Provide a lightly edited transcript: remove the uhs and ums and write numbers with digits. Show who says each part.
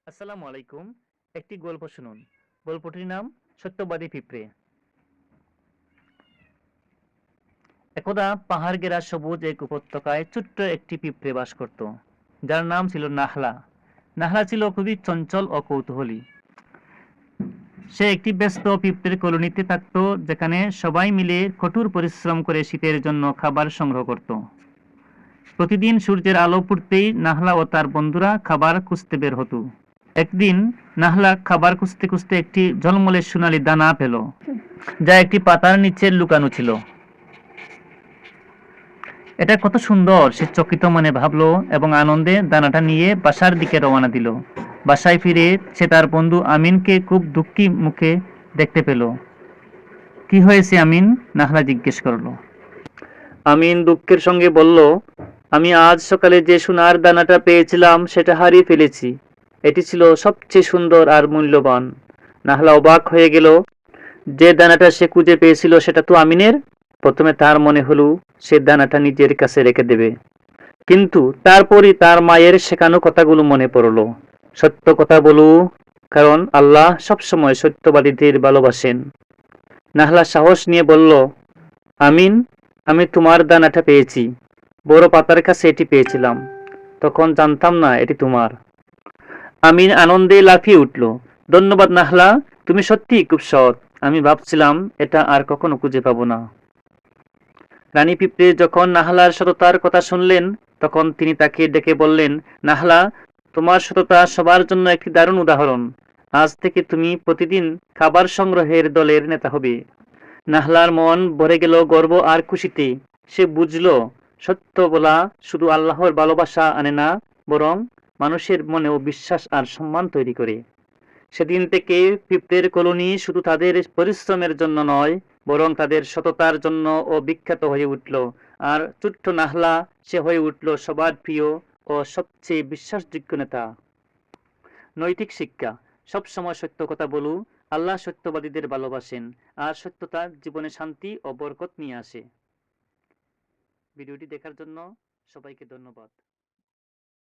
Speaker 1: আসসালামু আলাইকুম। একটি গল্প শুনুন। গল্পটির নাম সত্যবাদী পিঁপড়ে। একদা পাহাড় ঘেরা সবুজ এক উপত্যকায় ছোট্ট একটি পিঁপড়ে বাস করত, যার নাম ছিল নাহলা। নাহলা ছিল খুবই চঞ্চল ও কৌতূহলী। সে একটি ব্যস্ত পিঁপড়ের কলোনিতে থাকত, যেখানে সবাই মিলে কঠোর পরিশ্রম করে শীতের জন্য খাবার সংগ্রহ করত। প্রতিদিন সূর্যের আলো ফুটতেই নাহলা ও তার বন্ধুরা খাবার খুঁজতে বের হতো। একদিন নাহলা খাবার খুঁজতে খুঁজতে একটি ঝলমলে সোনালী দানা পেল, যা একটি পাতার নিচে লুকানো ছিল। এটা কত সুন্দর, সে চকিত মনে ভাবলো এবং আনন্দে দানাটা নিয়ে বাসার দিকে রওনা দিল। বাসায় ফিরে সে তার বন্ধু আমিনকে খুব দুঃখী মুখে দেখতে পেল। কি হয়েছে আমিন? নাহলা জিজ্ঞেস করলো। আমিন দুঃখের সঙ্গে বলল, আমি আজ সকালে যে সোনার দানাটা পেয়েছিলাম সেটা হারিয়ে ফেলেছি। এটি ছিল সবচেয়ে সুন্দর আর মূল্যবান। নাহলা অবাক হয়ে গেল। যে দানাটা সে খুঁজে পেয়েছিল সেটা তো আমিনের। প্রথমে তার মনে হলো সে দানাটা নিজের কাছে রেখে দেবে, কিন্তু তারপরই তার মায়ের শেখানো কথাগুলো মনে পড়ল। সত্য কথা বলো, কারণ আল্লাহ সবসময় সত্যবাদীদের ভালোবাসেন। নাহলা সাহস নিয়ে বলল, আমিন, আমি তোমার দানাটা পেয়েছি। বড় পাতার কাছে এটি পেয়েছিলাম, তখন জানতাম না এটি তোমার। আমিন আনন্দে লাফিয়ে উঠল। ধন্যবাদ নাহলা, তুমি সত্যিই খুব সৎ। আমি ভাবছিলাম এটা আর কখনো খুঁজে পাবো না। রানী পিঁপড়ে যখন নাহলার সততার কথা শুনলেন, তখন তিনি তাকে ডেকে বললেন, নাহলা, তোমার সততা সবার জন্য একটি দারুণ উদাহরণ। আজ থেকে তুমি প্রতিদিন খাবার সংগ্রহের দলের নেতা হবে। নাহলার মন ভরে গেল গর্ব আর খুশিতে। সে বুঝল, সত্য বলা শুধু আল্লাহর ভালোবাসা আনে না, বরং মানুষের মনেও বিশ্বাস আর সম্মান তৈরি করে। সেদিন থেকে পিঁপড়ের কলোনি শুধু তাদের পরিশ্রমের জন্য নয়, বরং তাদের সততার জন্য ও বিখ্যাত হয়ে উঠল। আর ছোট্ট নাহলা, সে হয়ে উঠল সবার প্রিয় ও সবচেয়ে বিশ্বাসযোগ্য নেতা। নৈতিক শিক্ষা: সবসময় সত্য কথা বলো। আল্লাহ সত্যবাদীদের ভালোবাসেন, আর সত্যতা জীবনে শান্তি ও বরকত নিয়ে আসে। ভিডিওটি দেখার জন্য সবাইকে ধন্যবাদ।